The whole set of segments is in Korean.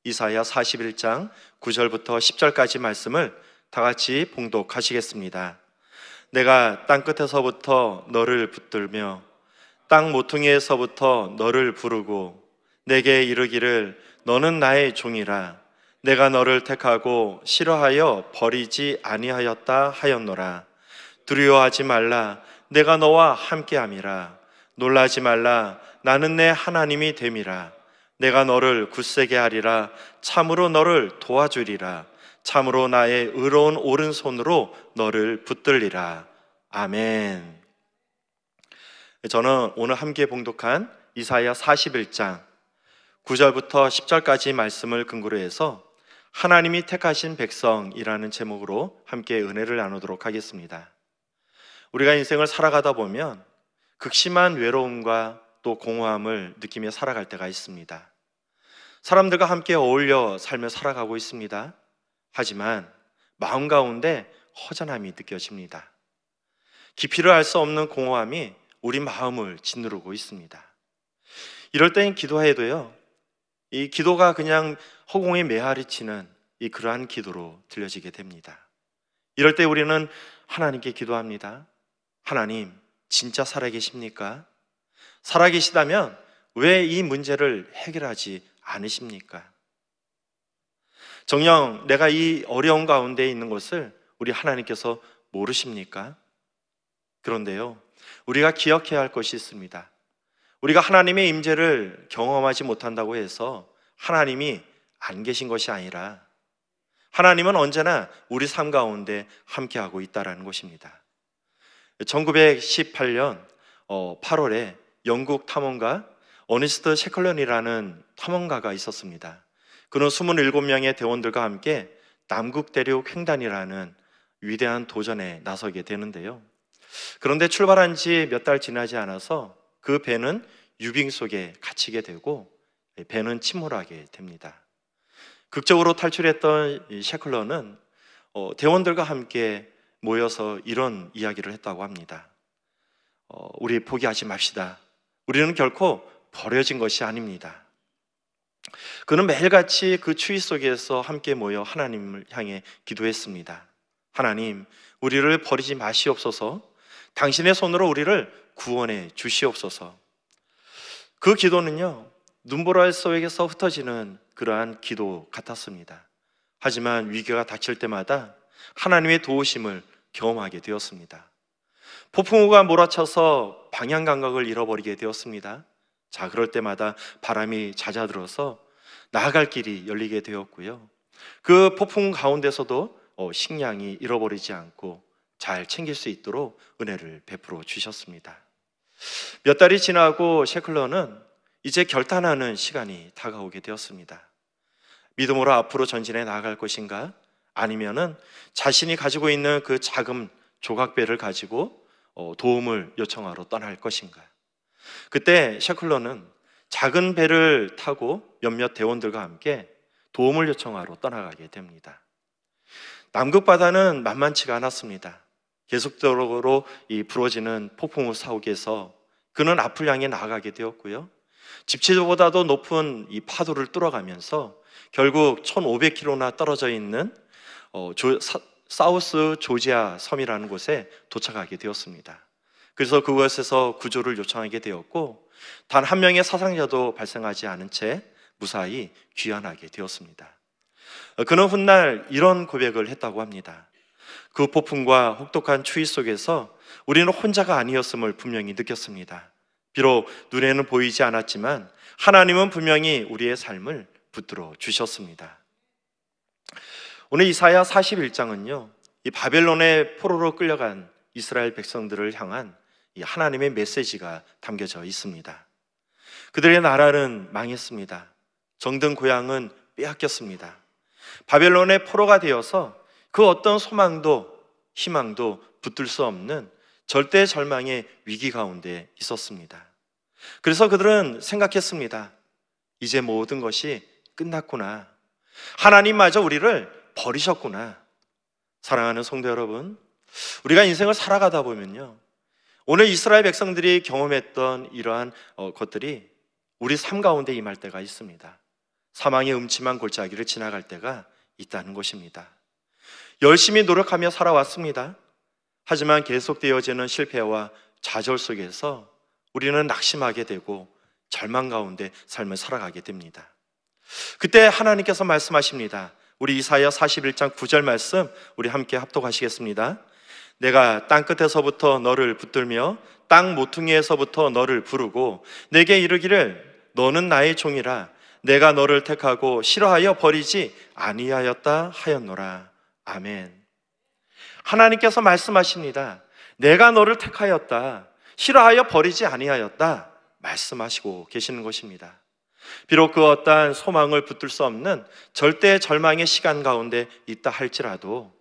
이사야 41장 9절부터 10절까지 말씀을 다 같이 봉독하시겠습니다. 내가 땅끝에서부터 너를 붙들며 땅 모퉁이에서부터 너를 부르고 내게 이르기를 너는 나의 종이라. 내가 너를 택하고 싫어하여 버리지 아니하였다 하였노라. 두려워하지 말라. 내가 너와 함께함이라. 놀라지 말라. 나는 내 하나님이 됨이라. 내가 너를 굳세게 하리라. 참으로 너를 도와주리라. 참으로 나의 의로운 오른손으로 너를 붙들리라. 아멘. 저는 오늘 함께 봉독한 이사야 41장 9절부터 10절까지 말씀을 근거로 해서 하나님이 택하신 백성이라는 제목으로 함께 은혜를 나누도록 하겠습니다. 우리가 인생을 살아가다 보면 극심한 외로움과 또 공허함을 느끼며 살아갈 때가 있습니다. 사람들과 함께 어울려 살며 살아가고 있습니다. 하지만 마음 가운데 허전함이 느껴집니다. 깊이를 알 수 없는 공허함이 우리 마음을 짓누르고 있습니다. 이럴 땐 기도해도요, 이 기도가 그냥 허공에 메아리 치는 그러한 기도로 들려지게 됩니다. 이럴 때 우리는 하나님께 기도합니다. 하나님, 진짜 살아계십니까? 살아계시다면 왜 이 문제를 해결하지 않으십니까? 정녕 내가 이 어려운 가운데 있는 것을 우리 하나님께서 모르십니까? 그런데요, 우리가 기억해야 할 것이 있습니다. 우리가 하나님의 임재를 경험하지 못한다고 해서 하나님이 안 계신 것이 아니라 하나님은 언제나 우리 삶 가운데 함께하고 있다는 것입니다. 1918년 8월에 영국 탐험가 어니스트 셰클런이라는 탐험가가 있었습니다. 그는 27명의 대원들과 함께 남극 대륙 횡단이라는 위대한 도전에 나서게 되는데요. 그런데 출발한 지 몇 달 지나지 않아서 그 배는 유빙 속에 갇히게 되고 배는 침몰하게 됩니다. 극적으로 탈출했던 셰클런은 대원들과 함께 모여서 이런 이야기를 했다고 합니다. 우리 포기하지 맙시다. 우리는 결코 버려진 것이 아닙니다. 그는 매일같이 그 추위 속에서 함께 모여 하나님을 향해 기도했습니다. 하나님, 우리를 버리지 마시옵소서. 당신의 손으로 우리를 구원해 주시옵소서. 그 기도는요, 눈보라 속에서 흩어지는 그러한 기도 같았습니다. 하지만 위기가 닥칠 때마다 하나님의 도우심을 경험하게 되었습니다. 폭풍우가 몰아쳐서 방향 감각을 잃어버리게 되었습니다. 자, 그럴 때마다 바람이 잦아들어서 나아갈 길이 열리게 되었고요. 그 폭풍 가운데서도 식량이 잃어버리지 않고 잘 챙길 수 있도록 은혜를 베풀어 주셨습니다. 몇 달이 지나고 셰클런은 이제 결단하는 시간이 다가오게 되었습니다. 믿음으로 앞으로 전진해 나아갈 것인가? 아니면은 자신이 가지고 있는 그 작은 조각배를 가지고 도움을 요청하러 떠날 것인가? 그때 셰클런은 작은 배를 타고 몇몇 대원들과 함께 도움을 요청하러 떠나가게 됩니다. 남극 바다는 만만치가 않았습니다. 계속적으로 불어지는 폭풍우 사옥에서 그는 앞을 향해 나아가게 되었고요. 집지보다도 높은 이 파도를 뚫어가면서 결국 1500km나 떨어져 있는 사우스 조지아 섬이라는 곳에 도착하게 되었습니다. 그래서 그곳에서 구조를 요청하게 되었고 단 한 명의 사상자도 발생하지 않은 채 무사히 귀환하게 되었습니다. 그는 훗날 이런 고백을 했다고 합니다. 그 폭풍과 혹독한 추위 속에서 우리는 혼자가 아니었음을 분명히 느꼈습니다. 비록 눈에는 보이지 않았지만 하나님은 분명히 우리의 삶을 붙들어 주셨습니다. 오늘 이사야 41장은요, 이 바벨론의 포로로 끌려간 이스라엘 백성들을 향한 이 하나님의 메시지가 담겨져 있습니다. 그들의 나라는 망했습니다. 정든 고향은 빼앗겼습니다. 바벨론의 포로가 되어서 그 어떤 소망도 희망도 붙들 수 없는 절대 절망의 위기 가운데 있었습니다. 그래서 그들은 생각했습니다. 이제 모든 것이 끝났구나. 하나님마저 우리를 버리셨구나. 사랑하는 성도 여러분, 우리가 인생을 살아가다 보면요, 오늘 이스라엘 백성들이 경험했던 이러한 것들이 우리 삶 가운데 임할 때가 있습니다. 사망의 음침한 골짜기를 지나갈 때가 있다는 것입니다. 열심히 노력하며 살아왔습니다. 하지만 계속되어지는 실패와 좌절 속에서 우리는 낙심하게 되고 절망 가운데 삶을 살아가게 됩니다. 그때 하나님께서 말씀하십니다. 우리 이사야 41장 9절 말씀 우리 함께 합독하시겠습니다. 내가 땅끝에서부터 너를 붙들며 땅 모퉁이에서부터 너를 부르고 내게 이르기를 너는 나의 종이라 내가 너를 택하고 싫어하여 버리지 아니하였다 하였노라. 아멘. 하나님께서 말씀하십니다. 내가 너를 택하였다, 싫어하여 버리지 아니하였다 말씀하시고 계시는 것입니다. 비록 그 어떠한 소망을 붙들 수 없는 절대 절망의 시간 가운데 있다 할지라도,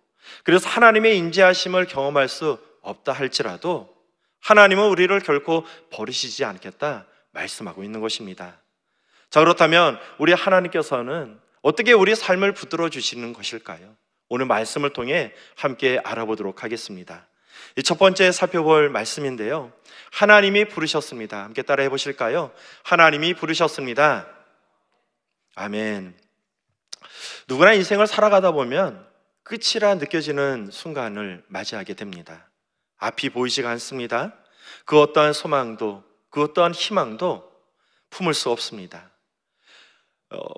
그래서 하나님의 인지하심을 경험할 수 없다 할지라도 하나님은 우리를 결코 버리시지 않겠다 말씀하고 있는 것입니다. 자, 그렇다면 우리 하나님께서는 어떻게 우리 삶을 붙들어 주시는 것일까요? 오늘 말씀을 통해 함께 알아보도록 하겠습니다. 첫 번째 살펴볼 말씀인데요, 하나님이 부르셨습니다. 함께 따라해 보실까요? 하나님이 부르셨습니다. 아멘. 누구나 인생을 살아가다 보면 끝이라 느껴지는 순간을 맞이하게 됩니다. 앞이 보이지가 않습니다. 그 어떠한 소망도 그 어떠한 희망도 품을 수 없습니다.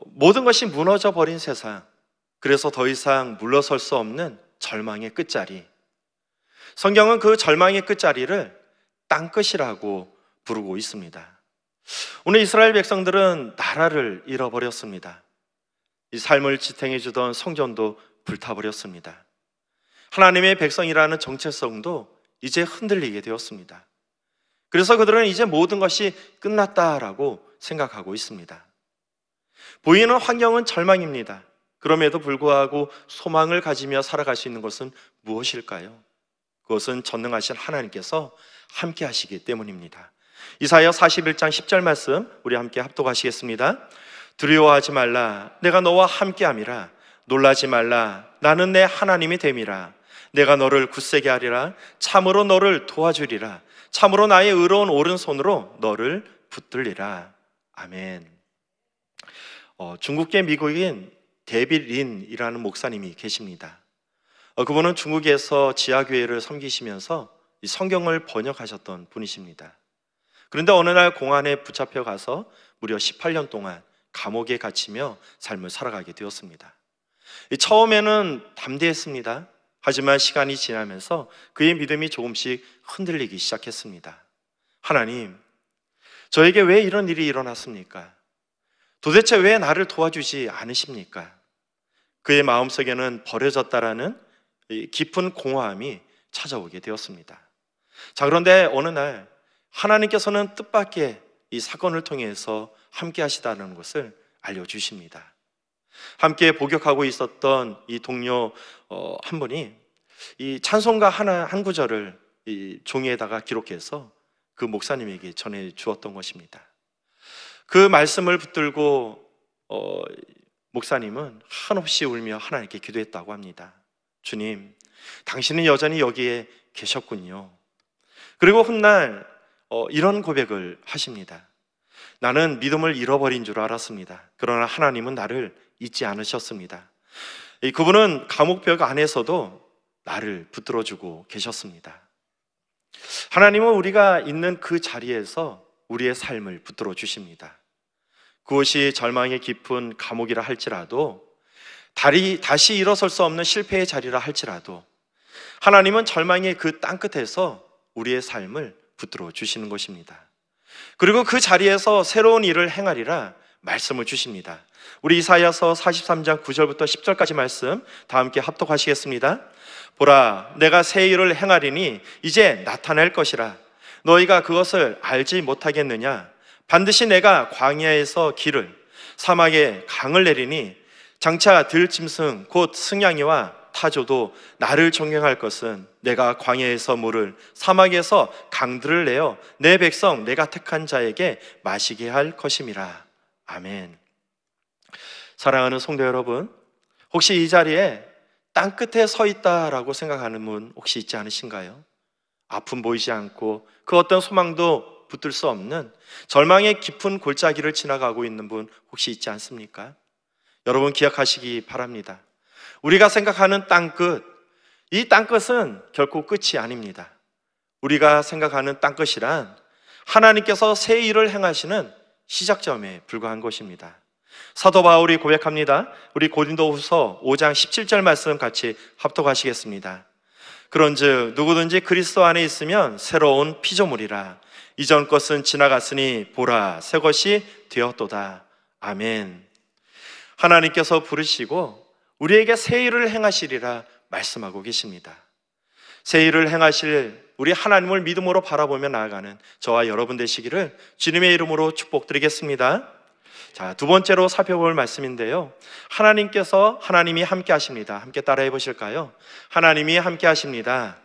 모든 것이 무너져 버린 세상, 그래서 더 이상 물러설 수 없는 절망의 끝자리. 성경은 그 절망의 끝자리를 땅끝이라고 부르고 있습니다. 오늘 이스라엘 백성들은 나라를 잃어버렸습니다. 이 삶을 지탱해 주던 성전도 불타버렸습니다. 하나님의 백성이라는 정체성도 이제 흔들리게 되었습니다. 그래서 그들은 이제 모든 것이 끝났다라고 생각하고 있습니다. 보이는 환경은 절망입니다. 그럼에도 불구하고 소망을 가지며 살아갈 수 있는 것은 무엇일까요? 그것은 전능하신 하나님께서 함께 하시기 때문입니다. 이사야 41장 10절 말씀 우리 함께 합독하시겠습니다. 두려워하지 말라, 내가 너와 함께함이라. 놀라지 말라, 나는 내 하나님이 됨이라. 내가 너를 굳세게 하리라. 참으로 너를 도와주리라. 참으로 나의 의로운 오른손으로 너를 붙들리라. 아멘. 중국계 미국인 데빗 린이라는 목사님이 계십니다. 그분은 중국에서 지하교회를 섬기시면서 이 성경을 번역하셨던 분이십니다. 그런데 어느 날 공안에 붙잡혀 가서 무려 18년 동안 감옥에 갇히며 삶을 살아가게 되었습니다. 처음에는 담대했습니다. 하지만 시간이 지나면서 그의 믿음이 조금씩 흔들리기 시작했습니다. 하나님, 저에게 왜 이런 일이 일어났습니까? 도대체 왜 나를 도와주지 않으십니까? 그의 마음속에는 버려졌다라는 깊은 공허함이 찾아오게 되었습니다. 자, 그런데 어느 날 하나님께서는 뜻밖의 이 사건을 통해서 함께 하시다는 것을 알려주십니다. 함께 복역하고 있었던 이 동료 한 분이 이 찬송가 한 구절을 이 종이에다가 기록해서 그 목사님에게 전해 주었던 것입니다. 그 말씀을 붙들고 목사님은 한없이 울며 하나님께 기도했다고 합니다. 주님, 당신은 여전히 여기에 계셨군요. 그리고 훗날 이런 고백을 하십니다. 나는 믿음을 잃어버린 줄 알았습니다. 그러나 하나님은 나를 잊지 않으셨습니다. 그분은 감옥벽 안에서도 나를 붙들어주고 계셨습니다. 하나님은 우리가 있는 그 자리에서 우리의 삶을 붙들어 주십니다. 그것이 절망의 깊은 감옥이라 할지라도, 다시 일어설 수 없는 실패의 자리라 할지라도 하나님은 절망의 그 땅끝에서 우리의 삶을 붙들어 주시는 것입니다. 그리고 그 자리에서 새로운 일을 행하리라 말씀을 주십니다. 우리 이사야서 43장 9절부터 10절까지 말씀 다 함께 합독하시겠습니다. 보라, 내가 새 일을 행하리니 이제 나타날 것이라. 너희가 그것을 알지 못하겠느냐? 반드시 내가 광야에서 길을, 사막에 강을 내리니 장차 들짐승 곧 승냥이와 타조도 나를 존경할 것은 내가 광야에서 물을, 사막에서 강들을 내어 내 백성 내가 택한 자에게 마시게 할 것임이라. 아멘. 사랑하는 성도 여러분, 혹시 이 자리에 땅끝에 서 있다라고 생각하는 분 혹시 있지 않으신가요? 아픔 보이지 않고 그 어떤 소망도 붙들 수 없는 절망의 깊은 골짜기를 지나가고 있는 분 혹시 있지 않습니까? 여러분 기억하시기 바랍니다. 우리가 생각하는 땅끝, 이 땅끝은 결코 끝이 아닙니다. 우리가 생각하는 땅끝이란 하나님께서 새 일을 행하시는 시작점에 불과한 것입니다. 사도 바울이 고백합니다. 우리 고린도후서 5장 17절 말씀 같이 합독하시겠습니다. 그런즉 누구든지 그리스도 안에 있으면 새로운 피조물이라. 이전 것은 지나갔으니 보라 새 것이 되었도다. 아멘. 하나님께서 부르시고 우리에게 새 일을 행하시리라 말씀하고 계십니다. 새 일을 행하실 우리 하나님을 믿음으로 바라보며 나아가는 저와 여러분 되시기를 주님의 이름으로 축복드리겠습니다. 자, 두 번째로 살펴볼 말씀인데요, 하나님이 함께 하십니다. 함께 따라해 보실까요? 하나님이 함께 하십니다.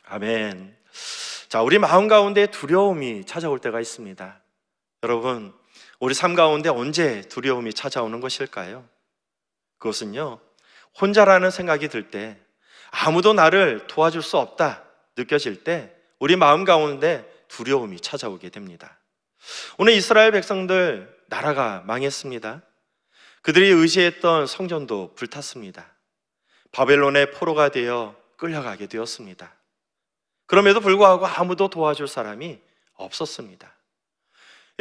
아멘. 자, 우리 마음 가운데 두려움이 찾아올 때가 있습니다. 여러분, 우리 삶 가운데 언제 두려움이 찾아오는 것일까요? 그것은요, 혼자라는 생각이 들 때, 아무도 나를 도와줄 수 없다 느껴질 때 우리 마음 가운데 두려움이 찾아오게 됩니다. 오늘 이스라엘 백성들 나라가 망했습니다. 그들이 의지했던 성전도 불탔습니다. 바벨론의 포로가 되어 끌려가게 되었습니다. 그럼에도 불구하고 아무도 도와줄 사람이 없었습니다.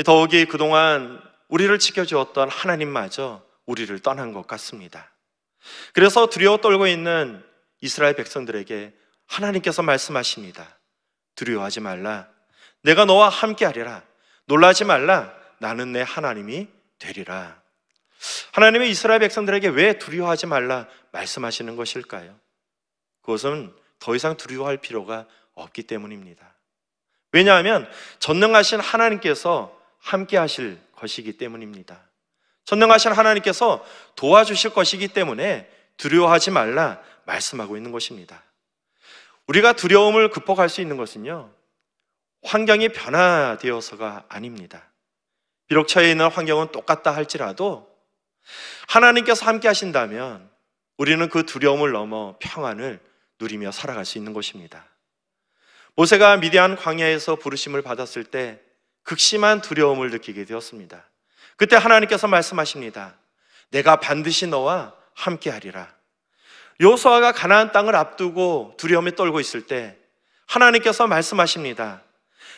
더욱이 그동안 우리를 지켜주었던 하나님마저 우리를 떠난 것 같습니다. 그래서 두려워 떨고 있는 이스라엘 백성들에게 하나님께서 말씀하십니다. 두려워하지 말라. 내가 너와 함께 하리라. 놀라지 말라. 나는 내 하나님이 되리라. 하나님이 이스라엘 백성들에게 왜 두려워하지 말라 말씀하시는 것일까요? 그것은 더 이상 두려워할 필요가 없기 때문입니다. 왜냐하면 전능하신 하나님께서 함께 하실 것이기 때문입니다. 전능하신 하나님께서 도와주실 것이기 때문에 두려워하지 말라 말씀하고 있는 것입니다. 우리가 두려움을 극복할 수 있는 것은요, 환경이 변화되어서가 아닙니다. 비록 처해 있는 환경은 똑같다 할지라도 하나님께서 함께 하신다면 우리는 그 두려움을 넘어 평안을 누리며 살아갈 수 있는 것입니다. 모세가 미디안 광야에서 부르심을 받았을 때 극심한 두려움을 느끼게 되었습니다. 그때 하나님께서 말씀하십니다. 내가 반드시 너와 함께 하리라. 여호수아가 가나안 땅을 앞두고 두려움에 떨고 있을 때 하나님께서 말씀하십니다.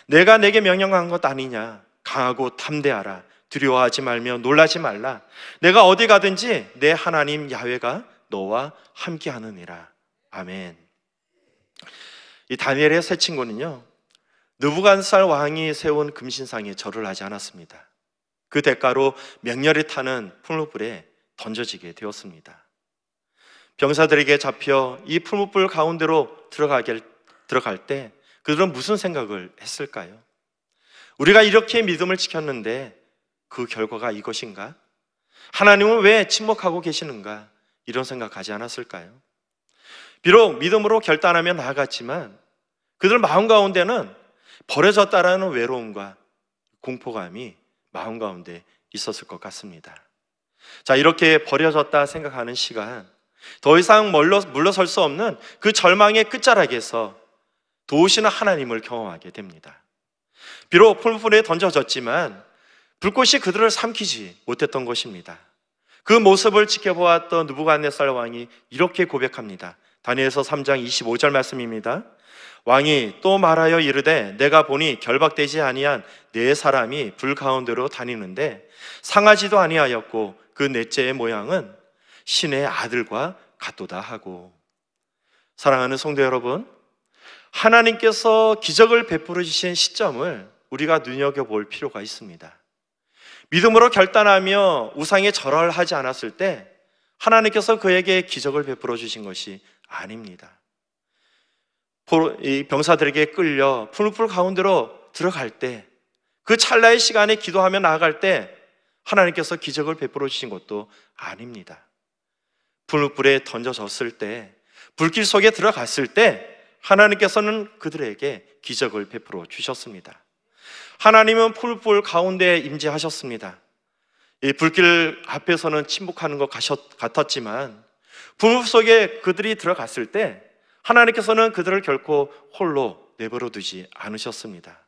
내가 내게 명령한 것 아니냐. 강하고 담대하라. 두려워하지 말며 놀라지 말라. 내가 어디 가든지 내 하나님 야훼가 너와 함께 하느니라. 아멘. 이 다니엘의 세 친구는요, 느부갓네살 왕이 세운 금신상에 절을 하지 않았습니다. 그 대가로 맹렬히 타는 풀무불에 던져지게 되었습니다. 병사들에게 잡혀 이 풀무불 가운데로 들어갈 때 그들은 무슨 생각을 했을까요? 우리가 이렇게 믿음을 지켰는데 그 결과가 이것인가? 하나님은 왜 침묵하고 계시는가? 이런 생각하지 않았을까요? 비록 믿음으로 결단하며 나아갔지만 그들 마음 가운데는 버려졌다라는 외로움과 공포감이 마음 가운데 있었을 것 같습니다. 자, 이렇게 버려졌다 생각하는 시간, 더 이상 물러설 수 없는 그 절망의 끝자락에서 도우시는 하나님을 경험하게 됩니다. 비록 풀무불에 던져졌지만 불꽃이 그들을 삼키지 못했던 것입니다. 그 모습을 지켜보았던 느부갓네살 왕이 이렇게 고백합니다. 다니엘서 3장 25절 말씀입니다. 왕이 또 말하여 이르되 내가 보니 결박되지 아니한 네 사람이 불 가운데로 다니는데 상하지도 아니하였고 그 넷째의 모양은 신의 아들과 같도다 하고. 사랑하는 성도 여러분, 하나님께서 기적을 베풀어 주신 시점을 우리가 눈여겨볼 필요가 있습니다. 믿음으로 결단하며 우상에 절하지 않았을 때 하나님께서 그에게 기적을 베풀어 주신 것이 아닙니다. 이 병사들에게 끌려 풀무불 가운데로 들어갈 때, 그 찰나의 시간에 기도하며 나아갈 때 하나님께서 기적을 베풀어 주신 것도 아닙니다. 풀무불에 던져졌을 때, 불길 속에 들어갔을 때 하나님께서는 그들에게 기적을 베풀어 주셨습니다. 하나님은 풀불 가운데 임재하셨습니다. 이 불길 앞에서는 침묵하는 것 같았지만 불 속에 그들이 들어갔을 때 하나님께서는 그들을 결코 홀로 내버려 두지 않으셨습니다.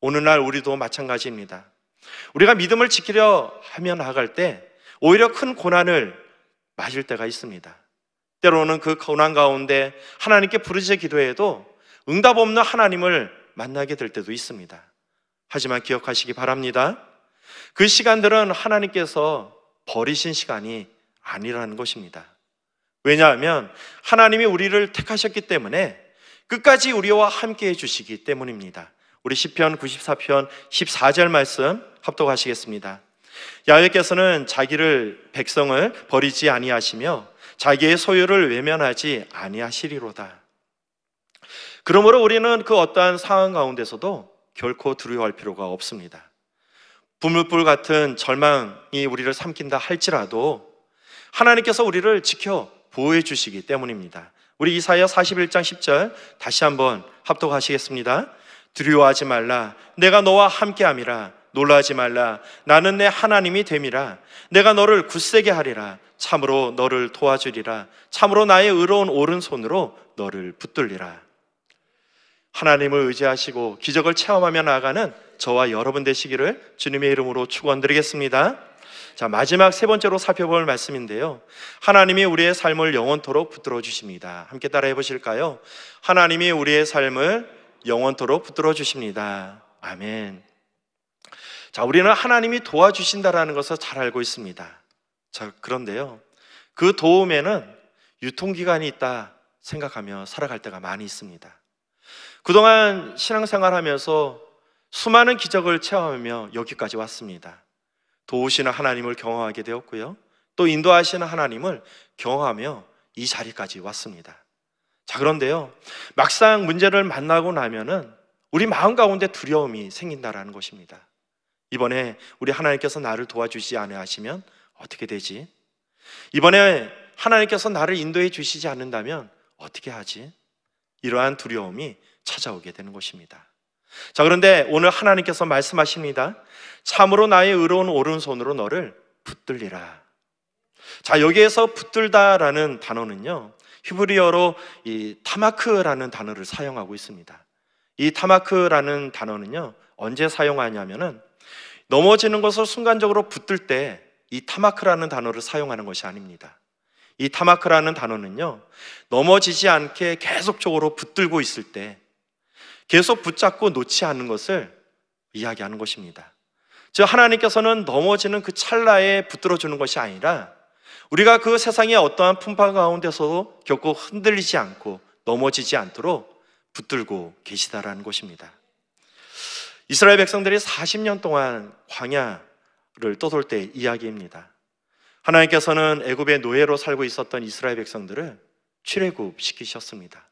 오늘날 우리도 마찬가지입니다. 우리가 믿음을 지키려 하며 나아갈 때 오히려 큰 고난을 맞을 때가 있습니다. 때로는 그 고난 가운데 하나님께 부르짖어 기도해도 응답 없는 하나님을 만나게 될 때도 있습니다. 하지만 기억하시기 바랍니다. 그 시간들은 하나님께서 버리신 시간이 아니라는 것입니다. 왜냐하면 하나님이 우리를 택하셨기 때문에 끝까지 우리와 함께 해주시기 때문입니다. 우리 시편 94편 14절 말씀 합독하시겠습니다. 야훼께서는 자기를 백성을 버리지 아니하시며 자기의 소유를 외면하지 아니하시리로다. 그러므로 우리는 그 어떠한 상황 가운데서도 결코 두려워할 필요가 없습니다. 부물불 같은 절망이 우리를 삼킨다 할지라도 하나님께서 우리를 지켜 보호해 주시기 때문입니다. 우리 이사야 41장 10절 다시 한번 합독하시겠습니다. 두려워하지 말라, 내가 너와 함께함이라. 놀라지 말라, 나는 내 하나님이 됨이라. 내가 너를 굳세게 하리라. 참으로 너를 도와주리라. 참으로 나의 의로운 오른손으로 너를 붙들리라. 하나님을 의지하시고 기적을 체험하며 나아가는 저와 여러분 되시기를 주님의 이름으로 축원드리겠습니다. 자, 마지막 세 번째로 살펴볼 말씀인데요, 하나님이 우리의 삶을 영원토록 붙들어 주십니다. 함께 따라해 보실까요? 하나님이 우리의 삶을 영원토록 붙들어 주십니다. 아멘. 자, 우리는 하나님이 도와주신다라는 것을 잘 알고 있습니다. 자, 그런데요, 그 도움에는 유통기간이 있다 생각하며 살아갈 때가 많이 있습니다. 그동안 신앙생활 하면서 수많은 기적을 체험하며 여기까지 왔습니다. 도우시는 하나님을 경험하게 되었고요, 또 인도하시는 하나님을 경험하며 이 자리까지 왔습니다. 자, 그런데요, 막상 문제를 만나고 나면은 우리 마음 가운데 두려움이 생긴다라는 것입니다. 이번에 우리 하나님께서 나를 도와주시지 않으시면 어떻게 되지? 이번에 하나님께서 나를 인도해 주시지 않는다면 어떻게 하지? 이러한 두려움이 찾아오게 되는 것입니다. 자, 그런데 오늘 하나님께서 말씀하십니다. 참으로 나의 의로운 오른손으로 너를 붙들리라. 자, 여기에서 붙들다라는 단어는요, 히브리어로 이 타마크라는 단어를 사용하고 있습니다. 이 타마크라는 단어는요, 언제 사용하냐면은 넘어지는 것을 순간적으로 붙들 때 이 타마크라는 단어를 사용하는 것이 아닙니다. 이 타마크라는 단어는요, 넘어지지 않게 계속적으로 붙들고 있을 때 계속 붙잡고 놓지 않는 것을 이야기하는 것입니다. 즉, 하나님께서는 넘어지는 그 찰나에 붙들어주는 것이 아니라 우리가 그 세상의 어떠한 풍파 가운데서도 결코 흔들리지 않고 넘어지지 않도록 붙들고 계시다라는 것입니다. 이스라엘 백성들이 40년 동안 광야를 떠돌 때 이야기입니다. 하나님께서는 애굽의 노예로 살고 있었던 이스라엘 백성들을 출애굽시키셨습니다.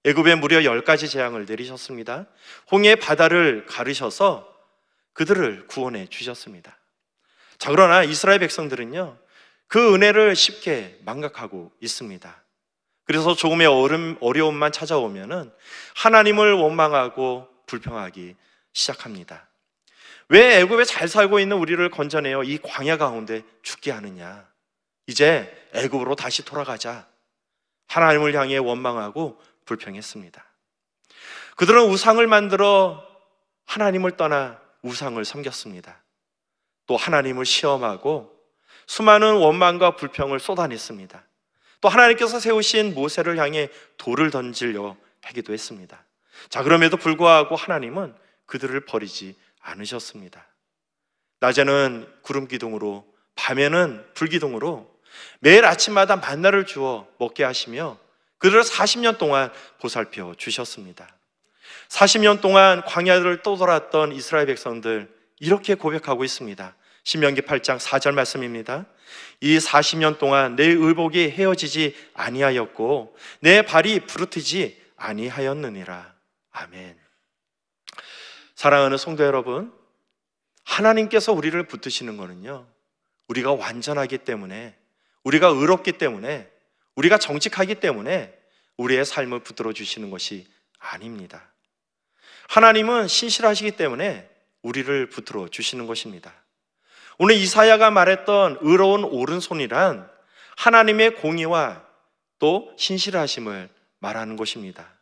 애굽에 무려 10가지 재앙을 내리셨습니다. 홍해 바다를 가르셔서 그들을 구원해 주셨습니다. 자, 그러나 이스라엘 백성들은요, 그 은혜를 쉽게 망각하고 있습니다. 그래서 조금의 어려움만 찾아오면은 하나님을 원망하고 불평하기 시작합니다. 왜 애굽에 잘 살고 있는 우리를 건져내어 이 광야 가운데 죽게 하느냐? 이제 애굽으로 다시 돌아가자. 하나님을 향해 원망하고 불평했습니다. 그들은 우상을 만들어 하나님을 떠나 우상을 섬겼습니다. 또 하나님을 시험하고 수많은 원망과 불평을 쏟아냈습니다. 또 하나님께서 세우신 모세를 향해 돌을 던지려 하기도 했습니다. 자, 그럼에도 불구하고 하나님은 그들을 버리지 않으셨습니다. 낮에는 구름 기둥으로, 밤에는 불 기둥으로 매일 아침마다 만나를 주어 먹게 하시며 그들을 40년 동안 보살펴 주셨습니다. 40년 동안 광야를 떠돌았던 이스라엘 백성들, 이렇게 고백하고 있습니다. 신명기 8장 4절 말씀입니다. 이 40년 동안 내 의복이 헤어지지 아니하였고 내 발이 부르트지 아니하였느니라. 아멘. 사랑하는 성도 여러분, 하나님께서 우리를 붙드시는 것은요, 우리가 완전하기 때문에, 우리가 의롭기 때문에, 우리가 정직하기 때문에 우리의 삶을 붙들어 주시는 것이 아닙니다. 하나님은 신실하시기 때문에 우리를 붙들어 주시는 것입니다. 오늘 이사야가 말했던 의로운 오른손이란 하나님의 공의와 또 신실하심을 말하는 것입니다.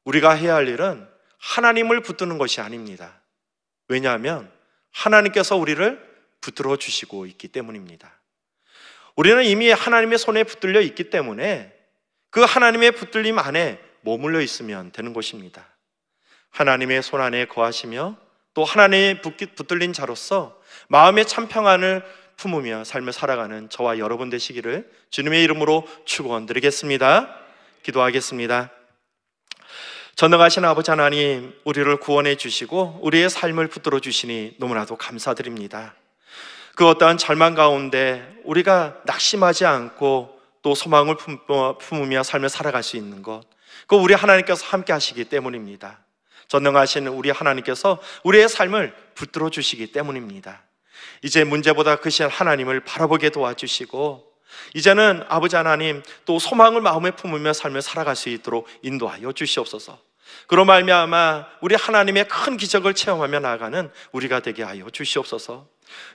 우리가 해야 할 일은 하나님을 붙드는 것이 아닙니다. 왜냐하면 하나님께서 우리를 붙들어 주시고 있기 때문입니다. 우리는 이미 하나님의 손에 붙들려 있기 때문에 그 하나님의 붙들림 안에 머물러 있으면 되는 것입니다. 하나님의 손 안에 거하시며 또 하나님의 붙들린 자로서 마음의 참 평안을 품으며 삶을 살아가는 저와 여러분 되시기를 주님의 이름으로 축원드리겠습니다. 기도하겠습니다. 전능하신 아버지 하나님, 우리를 구원해 주시고 우리의 삶을 붙들어 주시니 너무나도 감사드립니다. 그 어떠한 절망 가운데 우리가 낙심하지 않고 또 소망을 품으며 삶을 살아갈 수 있는 것, 그 우리 하나님께서 함께 하시기 때문입니다. 전능하신 우리 하나님께서 우리의 삶을 붙들어 주시기 때문입니다. 이제 문제보다 크신 하나님을 바라보게 도와주시고 이제는 아버지 하나님 또 소망을 마음에 품으며 삶을 살아갈 수 있도록 인도하여 주시옵소서. 그로 말미암아 우리 하나님의 큰 기적을 체험하며 나아가는 우리가 되게 하여 주시옵소서.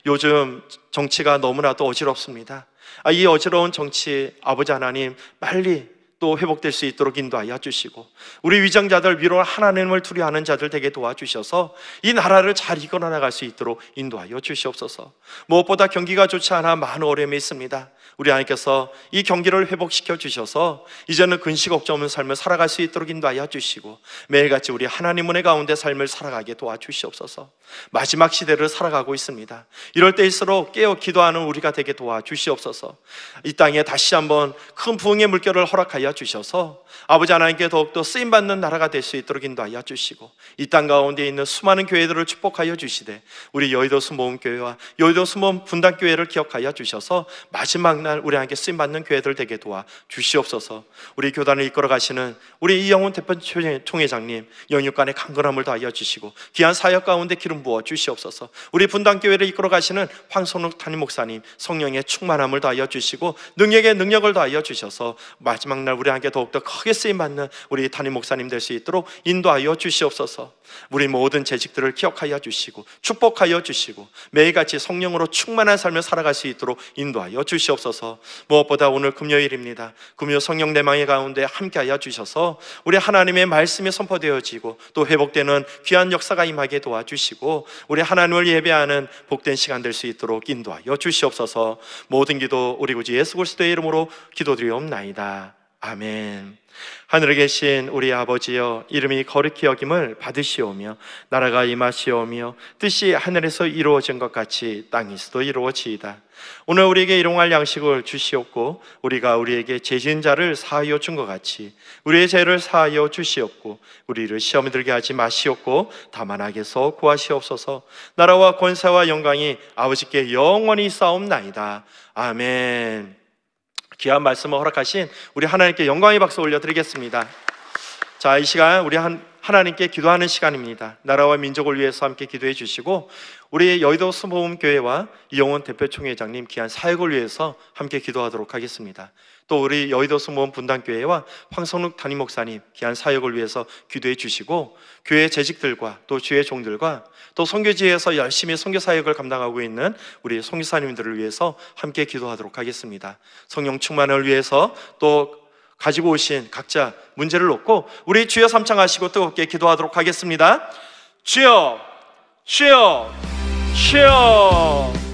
요즘 정치가 너무나도 어지럽습니다. 이 어지러운 정치 아버지 하나님 빨리 또 회복될 수 있도록 인도하여 주시고 우리 위정자들 위로 하나님을 두려워하는 자들 되게 도와주셔서 이 나라를 잘 이끌어 나갈 수 있도록 인도하여 주시옵소서. 무엇보다 경기가 좋지 않아 많은 어려움이 있습니다. 우리 하나님께서 이 경기를 회복시켜 주셔서 이제는 근심 걱정 없는 삶을 살아갈 수 있도록 인도하여 주시고 매일같이 우리 하나님 은혜 가운데 삶을 살아가게 도와주시옵소서. 마지막 시대를 살아가고 있습니다. 이럴 때일수록 깨어 기도하는 우리가 되게 도와주시옵소서. 이 땅에 다시 한번 큰 부흥의 물결을 허락하여 주셔서 아버지 하나님께 더욱더 쓰임받는 나라가 될 수 있도록 인도하여 주시고 이 땅 가운데 있는 수많은 교회들을 축복하여 주시되 우리 여의도 수모음교회와 여의도 수모음 분당교회를 기억하여 주셔서 마지막 날 우리 함께 쓰임받는 교회들 되게 도와 주시옵소서. 우리 교단을 이끌어 가시는 우리 이영훈 대표 총회장님 영육간의 강건함을 더하여 주시고 귀한 사역 가운데 기름 부어 주시옵소서. 우리 분당교회를 이끌어 가시는 황선욱 담임 목사님 성령의 충만함을 더하여 주시고 능력의 능력을 더하여 주셔서 마지막 날 우리 함께 더욱더 크게 쓰임받는 우리 담임 목사님 될 수 있도록 인도하여 주시옵소서. 우리 모든 재직들을 기억하여 주시고 축복하여 주시고 매일같이 성령으로 충만한 삶을 살아갈 수 있도록 인도하여 주시옵소서. 무엇보다 오늘 금요일입니다. 금요 성령 내망의 가운데 함께하여 주셔서 우리 하나님의 말씀이 선포되어지고 또 회복되는 귀한 역사가 임하게 도와주시고 우리 하나님을 예배하는 복된 시간 될 수 있도록 인도하여 주시옵소서. 모든 기도 우리 구주 예수 그리스도의 이름으로 기도드리옵나이다. 아멘. 하늘에 계신 우리 아버지여, 이름이 거룩히 여김을 받으시오며 나라가 임하시오며 뜻이 하늘에서 이루어진 것 같이 땅에서도 이루어지이다. 오늘 우리에게 일용할 양식을 주시옵고 우리가 우리에게 죄 지은 자를 사하여 준 것 같이 우리의 죄를 사하여 주시옵고 우리를 시험에 들게 하지 마시옵고 다만 악에서 구하시옵소서. 나라와 권세와 영광이 아버지께 영원히 쌓옵나이다. 아멘. 귀한 말씀을 허락하신 우리 하나님께 영광의 박수 올려드리겠습니다. 자, 이 시간 우리 하나님께 기도하는 시간입니다. 나라와 민족을 위해서 함께 기도해 주시고 우리 여의도 수모음교회와 이영훈 대표총회장님 귀한 사역을 위해서 함께 기도하도록 하겠습니다. 또 우리 여의도 수모음 분당교회와 황성욱 담임 목사님 귀한 사역을 위해서 기도해 주시고 교회 재직들과 또 주의 종들과 또 선교지에서 열심히 선교 사역을 감당하고 있는 우리 선교사님들을 위해서 함께 기도하도록 하겠습니다. 성령 충만을 위해서 또 가지고 오신 각자 문제를 놓고 우리 주여 삼창하시고 뜨겁게 기도하도록 하겠습니다. 주여, 주여, 주여.